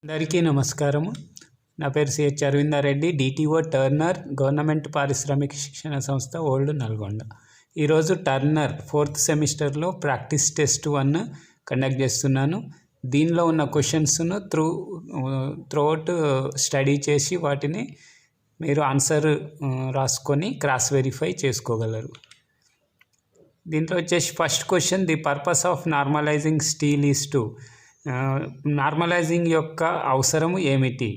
అందరికీ నమస్కారము. నా పేరు సిహెచ్ అరవిందారెడ్డి, డిటిఓ టర్నర్ గవర్నమెంట్ పారిశ్రామిక శిక్షణ సంస్థ ఓల్డ్ నల్గొండ. ఈరోజు టర్నర్ 4th సెమిస్టర్లో ప్రాక్టీస్ టెస్ట్ 1 కండక్ట్ చేస్తున్నాను. దీనిలో ఉన్న క్వశ్చన్స్ను త్రూఅవుట్ స్టడీ చేసి వాటిని మీరు ఆన్సర్ రాసుకొని క్రాస్ వెరిఫై చేసుకోగలరు. దీంట్లో వచ్చేసి first question, the purpose of normalizing steel is to. Normalizing యొక్క అవసరము ఏమిటి?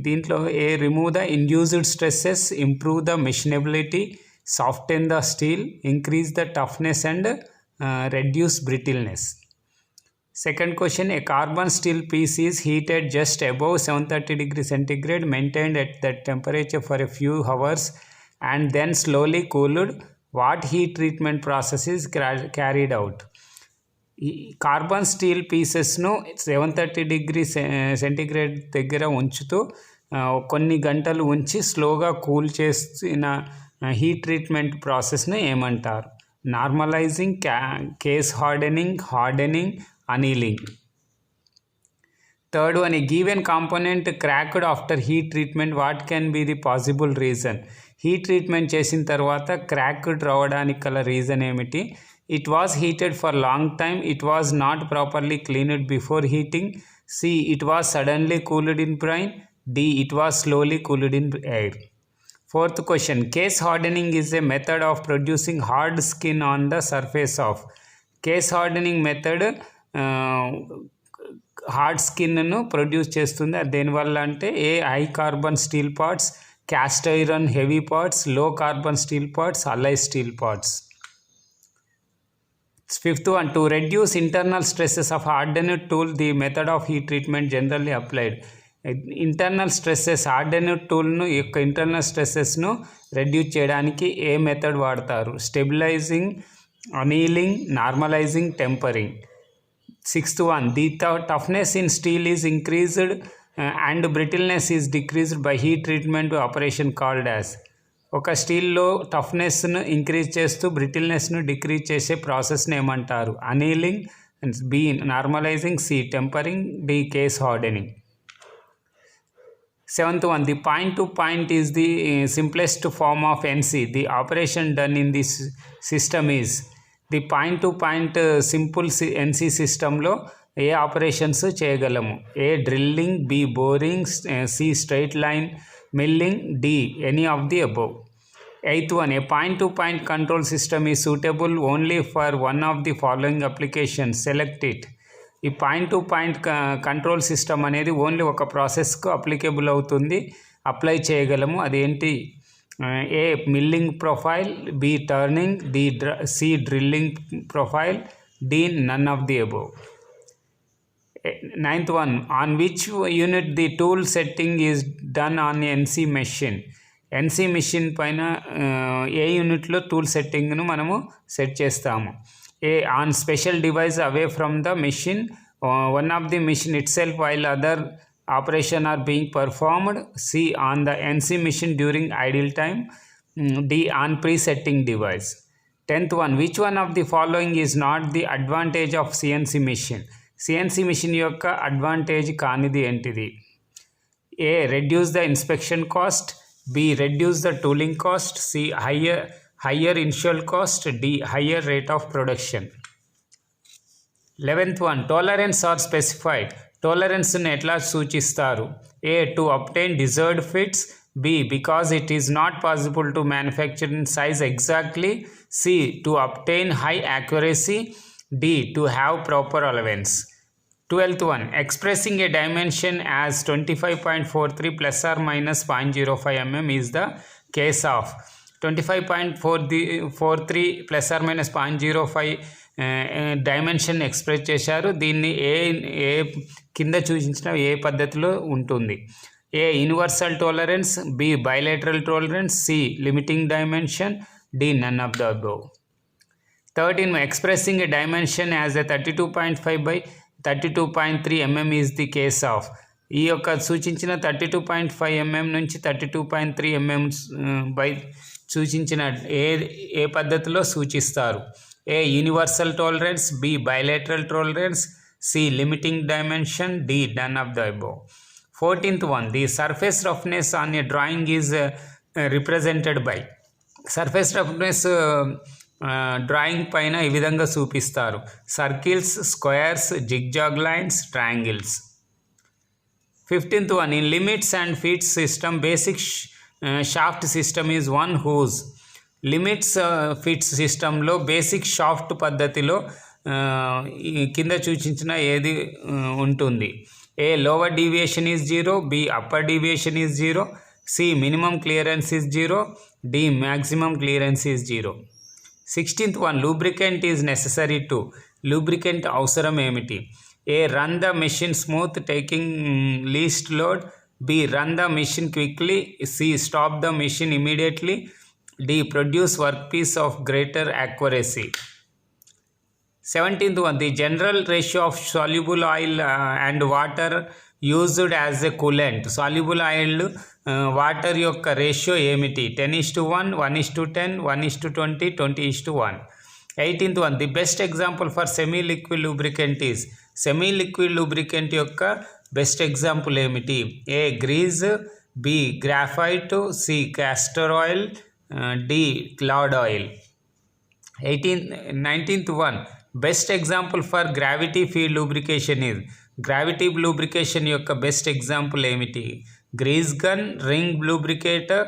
దీంట్లో remove the induced stresses, improve the machinability, soften the steel, increase the toughness and reduce brittleness. Second question, a carbon steel piece is heated just above 730 degrees centigrade, maintained at that temperature for a few hours and then slowly cooled. What heat treatment process is carried out? ఈ carbon steel పీసెస్ను 730 degrees centigrade దగ్గర ఉంచుతూ కొన్ని గంటలు ఉంచి స్లోగా cool చేసిన heat treatment ప్రాసెస్ను ఏమంటారు? Normalizing, case hardening, annealing. Third one, given component cracked after heat treatment, what can be the possible reason? Heat treatment చేసిన తర్వాత క్రాక్డ్ రావడానికి గల రీజన్ ఏమిటి? It was heated for long time. It was not properly cleaned before heating. C. It was suddenly cooled in brine. D. It was slowly cooled in air. Fourth question, case hardening is a method of producing hard skin on the surface of. Case hardening method hard స్కిన్ను produce చేస్తుంది. దేనివల్ల అంటే high carbon steel parts, cast iron heavy parts, low carbon steel parts, alloy steel parts. Fifth one, to reduce internal stresses of hardened tool, the method of heat treatment generally applied. Internal stresses, hardened టూల్ను యొక్క internal స్ట్రెస్సెస్ను reduce చేయడానికి ఏ method వాడతారు? Stabilizing, annealing, normalizing, tempering. Sixth one, the toughness in steel is increased and brittleness is decreased by heat treatment operation called as. ఒక స్టీల్లో టఫ్నెస్ను increase చేస్తూ బ్రిటిల్నెస్ను decrease చేసే ప్రాసెస్ని ఏమంటారు? Annealing, B normalizing, C tempering, D case hardening. Seventh one, the point to point is the simplest form of NC. The operation done in this system is. The point to point simple NC సిస్టంలో ఏ operations చేయగలము? A drilling, B boring, C straight line milling, D any of the above. Eighth one, a point to point control system is suitable only for one of the following applications. Select it. ఈ point to point control system అనేది only ఒక ప్రాసెస్కు applicable అవుతుంది, apply చేయగలము. అదేంటి? A milling profile, B turning, C drilling profile, D none of the above. Ninth one, on which unit the tool setting is done on NC machine. NC machine పైన ఏ యూనిట్లో tool సెట్టింగ్ను మనము set చేస్తాము? A on special device away from the machine, one of the machine itself while other operation are being performed, C on the NC machine during idle time, D on pre setting device. 10th one, which one of the following is not the advantage of CNC machine. సిఎన్సి మిషన్ యొక్క advantage కానిది ఏంటిది? A reduce the inspection cost, B reduce the tooling cost, C higher initial cost, D higher rate of production. 11th one, tolerance are specified. టాలరెన్స్ను ఎట్లా సూచిస్తారు? A to obtain deserved fits, B because it is not possible to manufacture in size exactly, C to obtain high accuracy, D to have proper allowance. 12th one, expressing a dimension as 25.43 plus or minus 0.05 mm is the case of. 25.43 plus or minus 0.05 dimension express చేశారు. దీన్ని ఏ కింద సూచించిన ఏ పద్ధతిలో ఉంటుంది? A universal tolerance, B bilateral tolerance, C limiting dimension, D none of the above. 13, expressing a dimension as a 32.5 by 32.3 mm is the case of. ఈ యొక్క సూచించిన 32.5 mm నుంచి 32.3 mm బై సూచించిన ఏ పద్ధతిలో సూచిస్తారు? A universal tolerance, B bilateral tolerance, C. Limiting dimension. D. None of the above. 14th one, the surface roughness on a drawing is represented by. Surface roughness drawing పైన ఈ విధంగా చూపిస్తారు. Circles, squares, zigzag lines, triangles. 15th one, in limits and fits system, basic shaft system is one whose. Limits fits సిస్టంలో basic shaft పద్ధతిలో కింద సూచించిన ఏది ఉంటుంది? A. Lower deviation is 0. B. Upper deviation is 0. C. Minimum clearance is 0. D. Maximum clearance is 0. 16th one, lubricant is necessary to. lubricant అవసరం ఏమిటి? A. Run the machine smooth taking least load. B. Run the machine quickly. C. Stop the machine immediately. D. Produce workpiece of greater accuracy. 17th one, the general ratio of soluble oil and water used as a coolant. Soluble oil water యొక్క ratio ఏమిటి? 10:1, 1:10, 1:20, 20:1. 18th one, the best example for semi liquid lubricant is. Semi liquid lubricant యొక్క best example ఏమిటి? A. Grease. B. Graphite. C. Castor oil. D. cloud oil. 19th one, best example for gravity feed lubrication is. gravity lubrication యొక్క best example ఏమిటి? Grease gun, ring lubricator,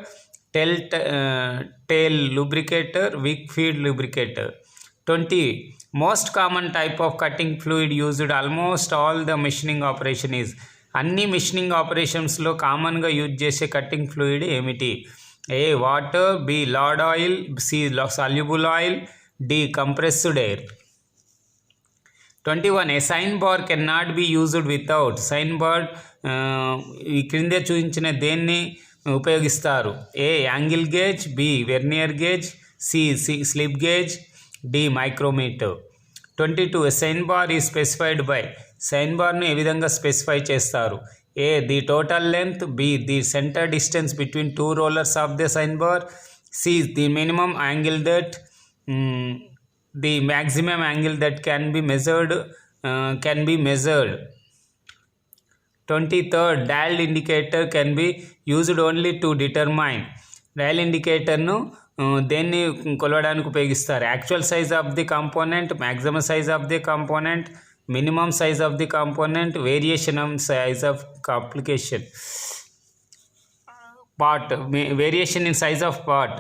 tail lubricator, wick feed lubricator. 20, most common type of cutting fluid used almost all the machining operation is. అన్ని machining ఆపరేషన్స్లో కామన్గా use చేసే cutting fluid ఏమిటి? A. Water. B. Lard oil. C. soluble oil. D. compressed air. 21, A sine bar can not be used without. Sine bar ఈ క్రింద చూపించిన దేన్ని ఉపయోగిస్తారు? A. Angle gauge. B. Vernier gauge. C. Slip gauge. D. Micrometer. 22, a sine bar is specified by. Sine బార్ను ఏ విధంగా specify చేస్తారు? A. the total length. B. the center distance between two rollers of the sign bar. C. the minimum angle that the maximum angle that can be measured. 23rd, dial indicator can be used only to determine. dial indicator ను దేన్ని కొలవడానికి ఉపయోగిస్తారు? Actual size of the component, maximum size of the component, minimum size of the component, variation of size of complication part, variation in size of part.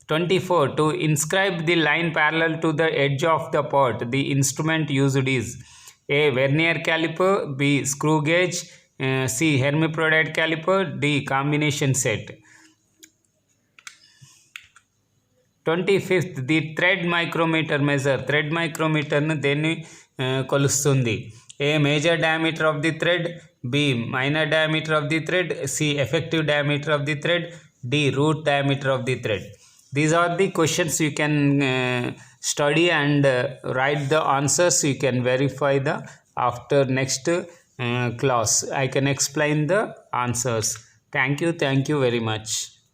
24, to inscribe the line parallel to the edge of the part, the instrument used is. A. vernier caliper. B. screw gauge. C. hermaprodite caliper. D. combination set. 25th, the thread micrometer measure. thread micrometer ను దేన్ని కొలుస్తుంది? A. Major diameter of the thread. B. Minor diameter of the thread. C. Effective diameter of the thread. D. Root diameter of the thread. These are the questions you can study and write the answers. You can verify the after next class I can explain the answers. Thank you very much.